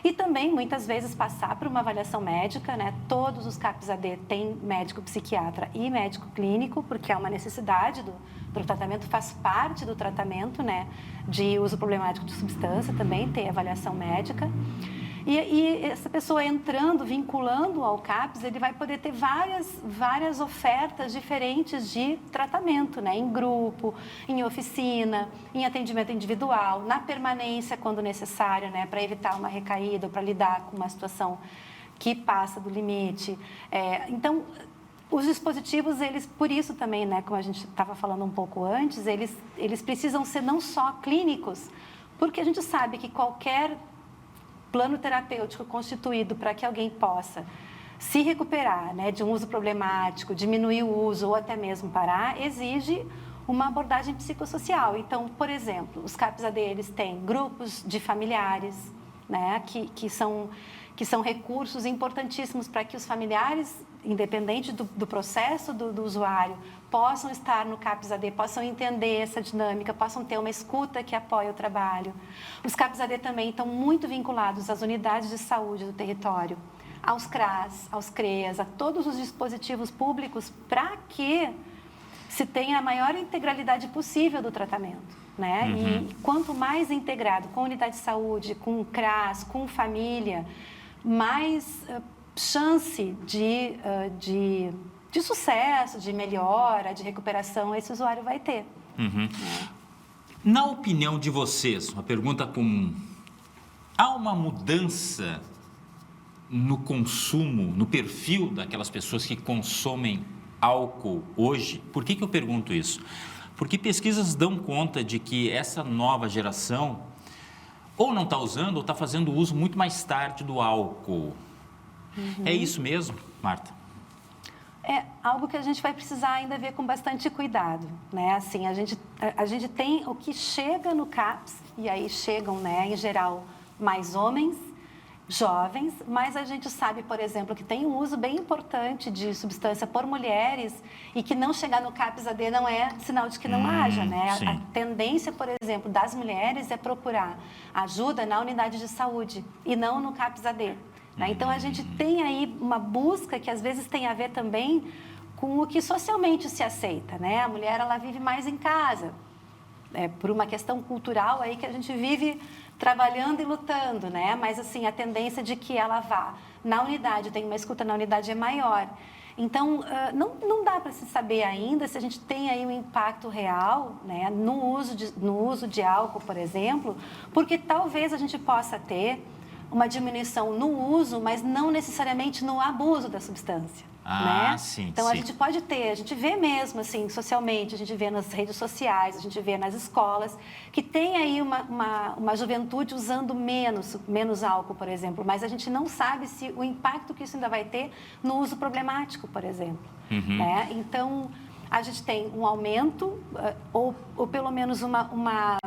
C: e também, muitas vezes, passar por uma avaliação médica, né? Todos os CAPs AD têm médico psiquiatra e médico clínico, porque é uma necessidade do tratamento, faz parte do tratamento, né, de uso problemático de substância, também tem avaliação médica. E essa pessoa entrando, vinculando ao CAPS, ele vai poder ter várias ofertas diferentes de tratamento, né? Em grupo, em oficina, em atendimento individual, na permanência quando necessário, né? Para evitar uma recaída ou para lidar com uma situação que passa do limite. Então, os dispositivos, eles, por isso também, né? Como a gente estava falando um pouco antes, eles precisam ser não só clínicos, porque a gente sabe que qualquer plano terapêutico constituído para que alguém possa se recuperar, né, de um uso problemático, diminuir o uso ou até mesmo parar, exige uma abordagem psicossocial. Então, por exemplo, os CAPs AD, eles têm grupos de familiares, né, que são recursos importantíssimos para que os familiares, independente do processo do usuário, possam estar no CAPs AD, possam entender essa dinâmica, possam ter uma escuta que apoie o trabalho. Os CAPs AD também estão muito vinculados às unidades de saúde do território, aos CRAS, aos CREAS, a todos os dispositivos públicos, para que se tenha a maior integralidade possível do tratamento, né? Uhum. E quanto mais integrado com a unidade de saúde, com o CRAS, com família, mais chance de sucesso, de melhora, de recuperação esse usuário vai ter.
A: Uhum. Na opinião de vocês, uma pergunta comum, há uma mudança no consumo, no perfil daquelas pessoas que consomem álcool hoje? Por que eu pergunto isso? Porque pesquisas dão conta de que essa nova geração ou não está usando ou está fazendo uso muito mais tarde do álcool. É isso mesmo, Marta?
C: É algo que a gente vai precisar ainda ver com bastante cuidado, né? Assim, a gente tem o que chega no CAPS, e aí chegam, né, em geral, mais homens, jovens, mas a gente sabe, por exemplo, que tem um uso bem importante de substância por mulheres e que não chegar no CAPS-AD não é sinal de que não haja, né? A tendência, por exemplo, das mulheres é procurar ajuda na unidade de saúde e não no CAPS-AD. Né? Então, a gente tem aí uma busca que às vezes tem a ver também com o que socialmente se aceita, né? A mulher, ela vive mais em casa, por uma questão cultural aí que a gente vive trabalhando e lutando, né? Mas, assim, a tendência de que ela vá na unidade, tem uma escuta na unidade é maior. Então, não dá para se saber ainda se a gente tem aí um impacto real, né, no uso de álcool, por exemplo, porque talvez a gente possa ter uma diminuição no uso, mas não necessariamente no abuso da substância. Né?
A: Sim,
C: então,
A: sim.
C: A gente pode ter, a gente vê mesmo, assim, socialmente, a gente vê nas redes sociais, a gente vê nas escolas, que tem aí uma juventude usando menos álcool, por exemplo, mas a gente não sabe se o impacto que isso ainda vai ter no uso problemático, por exemplo. Né? Então, a gente tem um aumento, ou pelo menos uma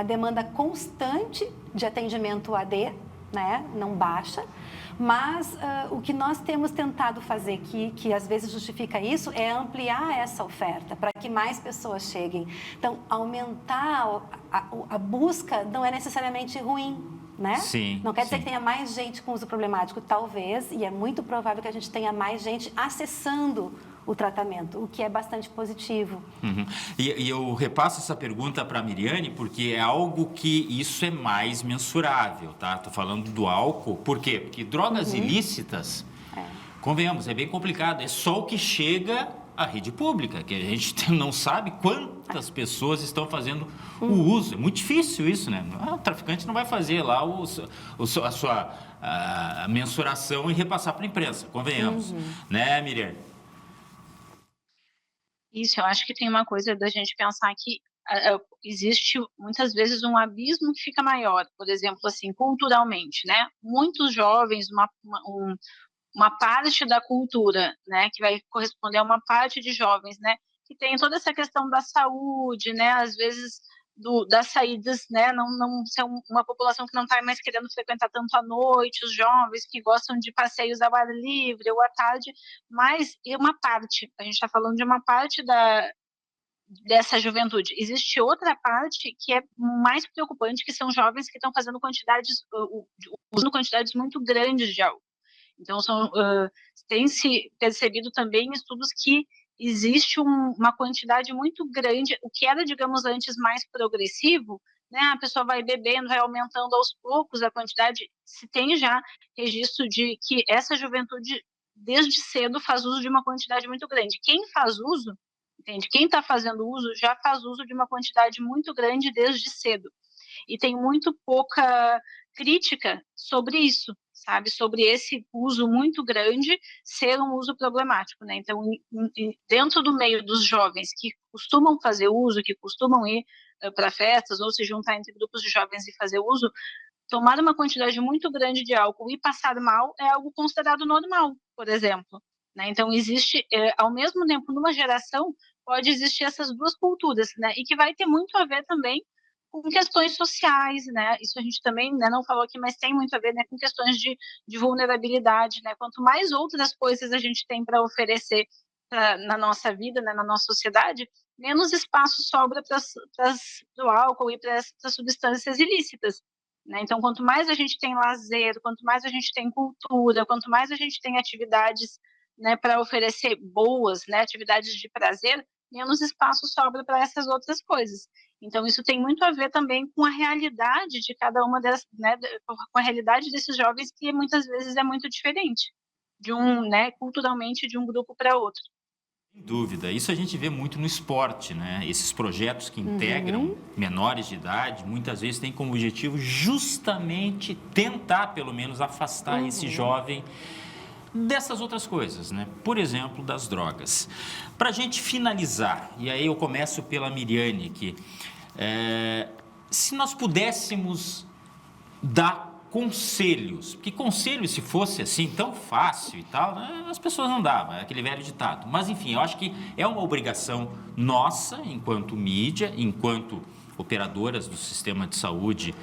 C: demanda constante de atendimento AD, né? Não baixa, mas o que nós temos tentado fazer, que às vezes justifica isso, é ampliar essa oferta para que mais pessoas cheguem. Então, aumentar a busca não é necessariamente ruim, né?
A: Sim,
C: não quer dizer que tenha mais gente com uso problemático, talvez, e é muito provável que a gente tenha mais gente acessando o tratamento, o que é bastante positivo.
A: E eu repasso essa pergunta para a Miriane, porque é algo que isso é mais mensurável, tá? Estou falando do álcool, por quê? Porque drogas ilícitas, convenhamos, é bem complicado, é só o que chega à rede pública, que a gente não sabe quantas pessoas estão fazendo o uso. É muito difícil isso, né? O traficante não vai fazer lá a sua mensuração e repassar para a imprensa, convenhamos. Né, Miriane?
B: Isso, eu acho que tem uma coisa da gente pensar que existe muitas vezes um abismo que fica maior, por exemplo, assim, culturalmente, né? Muitos jovens, uma parte da cultura, né, que vai corresponder a uma parte de jovens, né, que tem toda essa questão da saúde, né, às vezes das saídas, né, não ser uma população que não está mais querendo frequentar tanto à noite, os jovens que gostam de passeios ao ar livre ou à tarde, mas e uma parte, a gente está falando de uma parte dessa juventude. Existe outra parte que é mais preocupante, que são jovens que estão fazendo usando quantidades muito grandes de álcool. Então, tem se percebido também em estudos que existe uma quantidade muito grande, o que era, digamos, antes mais progressivo, né? A pessoa vai bebendo, vai aumentando aos poucos a quantidade. Se tem já registro de que essa juventude, desde cedo, faz uso de uma quantidade muito grande. Quem faz uso, entende? Quem está fazendo uso já faz uso de uma quantidade muito grande desde cedo. E tem muito pouca crítica sobre isso, sabe? Sobre esse uso muito grande ser um uso problemático, né? Então, dentro do meio dos jovens que costumam fazer uso, que costumam ir para festas ou se juntar entre grupos de jovens e fazer uso, tomar uma quantidade muito grande de álcool e passar mal é algo considerado normal, por exemplo. Né? Então, existe, ao mesmo tempo, numa geração, pode existir essas duas culturas, né? E que vai ter muito a ver também com questões sociais, né? Isso a gente também, né, não falou aqui, mas tem muito a ver, né, com questões de vulnerabilidade, né? Quanto mais outras coisas a gente tem para oferecer na nossa vida, né, na nossa sociedade, menos espaço sobra para o álcool e para as substâncias ilícitas. Né? Então, quanto mais a gente tem lazer, quanto mais a gente tem cultura, quanto mais a gente tem atividades, né, para oferecer boas, né, atividades de prazer, menos espaço sobra para essas outras coisas. Então, isso tem muito a ver também com a realidade de cada uma das, né, com a realidade desses jovens, que muitas vezes é muito diferente, né, culturalmente, de um grupo para outro.
A: Sem dúvida, isso a gente vê muito no esporte, né? Esses projetos que integram menores de idade, muitas vezes têm como objetivo justamente tentar, pelo menos, afastar esse jovem dessas outras coisas, né? Por exemplo, das drogas. Para a gente finalizar, e aí eu começo pela Miriane aqui, se nós pudéssemos dar conselhos, porque conselhos, se fosse assim tão fácil e tal, né, as pessoas não davam, é aquele velho ditado. Mas, enfim, eu acho que é uma obrigação nossa, enquanto mídia, enquanto operadoras do sistema de saúde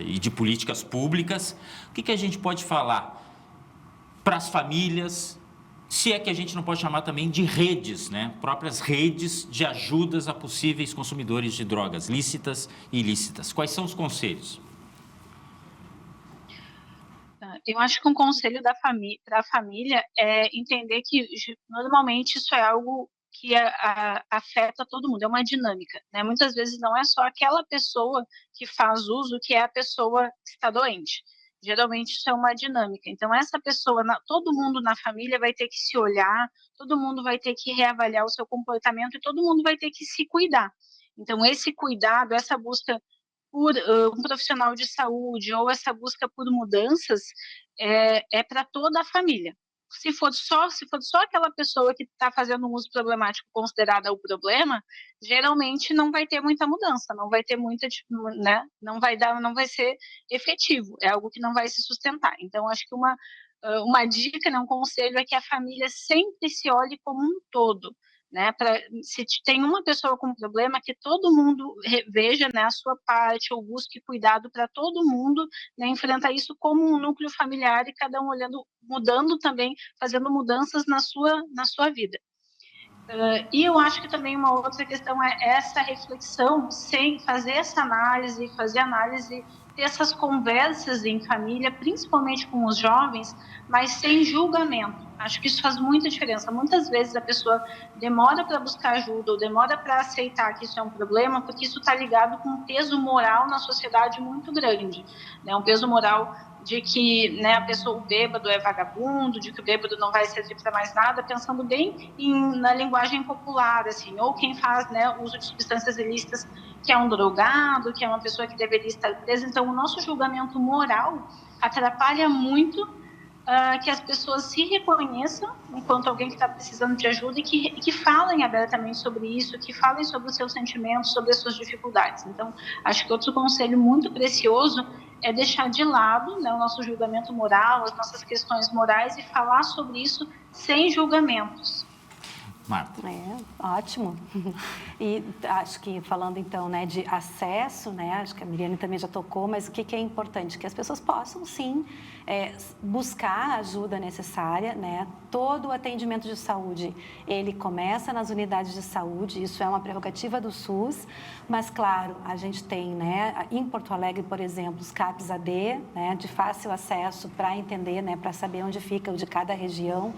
A: e de políticas públicas, o que a gente pode falar para as famílias, se é que a gente não pode chamar também de redes, né? Próprias redes de ajudas a possíveis consumidores de drogas lícitas e ilícitas. Quais são os conselhos?
B: Eu acho que um conselho para a família é entender que normalmente isso é algo que afeta todo mundo, é uma dinâmica, né? Muitas vezes não é só aquela pessoa que faz uso que é a pessoa que está doente. Geralmente isso é uma dinâmica. Então essa pessoa, todo mundo na família vai ter que se olhar, todo mundo vai ter que reavaliar o seu comportamento e todo mundo vai ter que se cuidar. Então esse cuidado, essa busca por um profissional de saúde ou essa busca por mudanças é para toda a família. Se for só aquela pessoa que está fazendo um uso problemático considerada o problema, geralmente não vai ter muita mudança, não vai ter muita, né? Não vai ser efetivo, é algo que não vai se sustentar. Então, acho que uma dica, né, um conselho é que a família sempre se olhe como um todo. Né, se tem uma pessoa com problema, que todo mundo veja, né, a sua parte, ou busque cuidado para todo mundo, né, enfrentar isso como um núcleo familiar e cada um olhando, mudando também, fazendo mudanças na sua vida. E eu acho que também uma outra questão é essa reflexão, sem fazer essa análise, ter essas conversas em família, principalmente com os jovens, mas sem julgamento. Acho que isso faz muita diferença. Muitas vezes a pessoa demora para buscar ajuda ou demora para aceitar que isso é um problema, porque isso está ligado com um peso moral na sociedade muito grande, né? Um peso moral de que, né, o bêbado é vagabundo, de que o bêbado não vai servir para mais nada, pensando bem na linguagem popular, assim, ou quem faz, né, uso de substâncias ilícitas, que é um drogado, que é uma pessoa que deveria estar presa. Então, o nosso julgamento moral atrapalha muito que as pessoas se reconheçam enquanto alguém que está precisando de ajuda e que falem abertamente sobre isso, que falem sobre os seus sentimentos, sobre as suas dificuldades. Então, acho que outro conselho muito precioso é deixar de lado, né, o nosso julgamento moral, as nossas questões morais e falar sobre isso sem julgamentos.
A: Marta.
C: Ótimo. E acho que falando então, né, de acesso, né, acho que a Miriane também já tocou, mas o que é importante? Que as pessoas possam sim buscar a ajuda necessária, né? Todo o atendimento de saúde, ele começa nas unidades de saúde, isso é uma prerrogativa do SUS, mas claro, a gente tem, né, em Porto Alegre, por exemplo, os CAPs AD, né, de fácil acesso para entender, né, para saber onde fica o de cada região.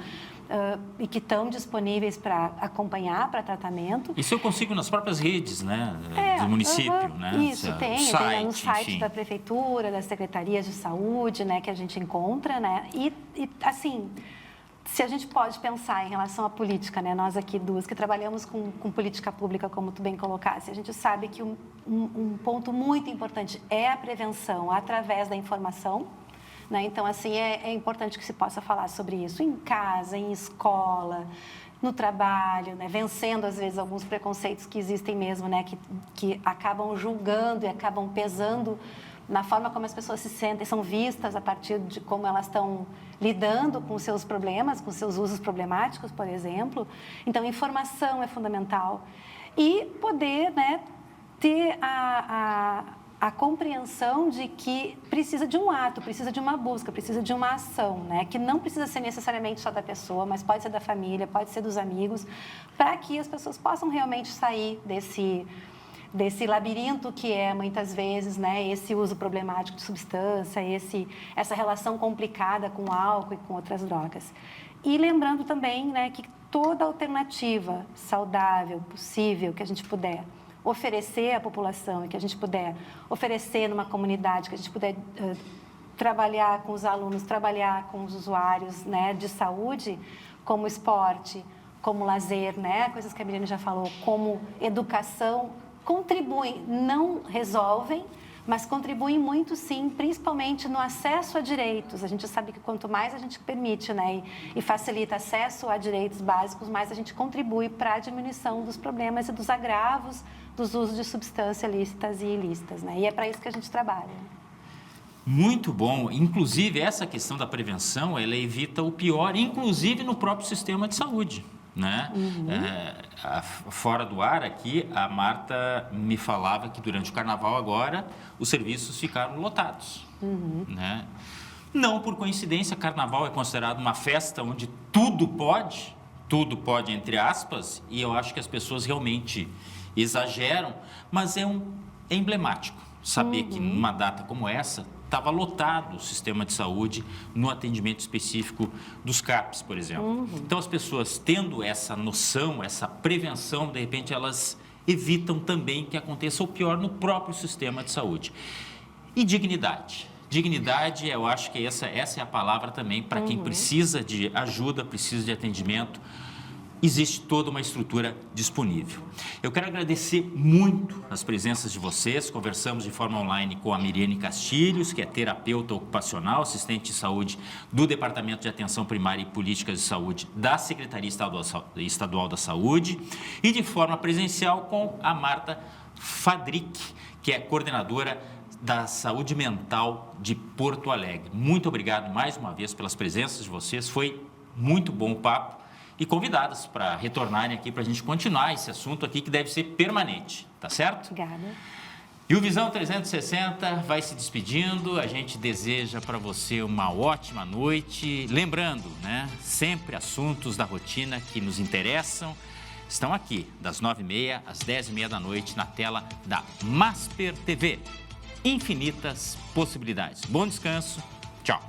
C: E que estão disponíveis para acompanhar, para tratamento.
A: Isso eu consigo nas próprias redes, né, do município, né?
C: Isso, tem no site da prefeitura, das secretarias de saúde, né, que a gente encontra, né, e assim, se a gente pode pensar em relação à política, né, nós aqui duas que trabalhamos com política pública, como tu bem colocasse, a gente sabe que um ponto muito importante é a prevenção através da informação. Né? Então, assim, é importante que se possa falar sobre isso em casa, em escola, no trabalho, né? Vencendo, às vezes, alguns preconceitos que existem mesmo, né? Que acabam julgando e acabam pesando na forma como as pessoas se sentem, são vistas a partir de como elas estão lidando com seus problemas, com seus usos problemáticos, por exemplo. Então, informação é fundamental. E poder, né, ter a compreensão de que precisa de um ato, precisa de uma busca, precisa de uma ação, né? Que não precisa ser necessariamente só da pessoa, mas pode ser da família, pode ser dos amigos, para que as pessoas possam realmente sair desse labirinto que é, muitas vezes, né, esse uso problemático de substância, essa relação complicada com o álcool e com outras drogas. E lembrando também, né, que toda alternativa saudável, possível, que a gente puder oferecer à população e que a gente puder oferecer numa comunidade, que a gente puder trabalhar com os alunos, trabalhar com os usuários, né, de saúde, como esporte, como lazer, né? Coisas que a Miriane já falou, como educação, contribuem, não resolvem, mas contribuem muito sim, principalmente no acesso a direitos. A gente sabe que quanto mais a gente permite, né, e facilita acesso a direitos básicos, mais a gente contribui para a diminuição dos problemas e dos agravos dos usos de substâncias lícitas e ilícitas, né? E é para isso que a gente trabalha.
A: Muito bom. Inclusive, essa questão da prevenção, ela evita o pior, inclusive no próprio sistema de saúde, né? Fora do ar aqui, a Marta me falava que durante o carnaval agora, os serviços ficaram lotados, né? Não por coincidência, carnaval é considerado uma festa onde tudo pode entre aspas, e eu acho que as pessoas realmente exageram, mas é emblemático saber que numa data como essa, estava lotado o sistema de saúde no atendimento específico dos CAPs, por exemplo. Então, as pessoas tendo essa noção, essa prevenção, de repente, elas evitam também que aconteça o pior no próprio sistema de saúde. E dignidade. Dignidade, eu acho que essa é a palavra também para quem precisa de ajuda, precisa de atendimento. Existe toda uma estrutura disponível. Eu quero agradecer muito as presenças de vocês. Conversamos de forma online com a Miriane Castilhos, que é terapeuta ocupacional, assistente de saúde do Departamento de Atenção Primária e Políticas de Saúde da Secretaria Estadual da Saúde, e de forma presencial com a Marta Fadrick, que é coordenadora da Saúde Mental de Porto Alegre. Muito obrigado mais uma vez pelas presenças de vocês. Foi muito bom o papo. E convidadas para retornarem aqui para a gente continuar esse assunto aqui que deve ser permanente, tá certo?
C: Obrigada.
A: E o Visão 360 vai se despedindo. A gente deseja para você uma ótima noite. Lembrando, né, sempre assuntos da rotina que nos interessam estão aqui, das 9h30 às 10h30 da noite, na tela da Masper TV. Infinitas possibilidades. Bom descanso. Tchau.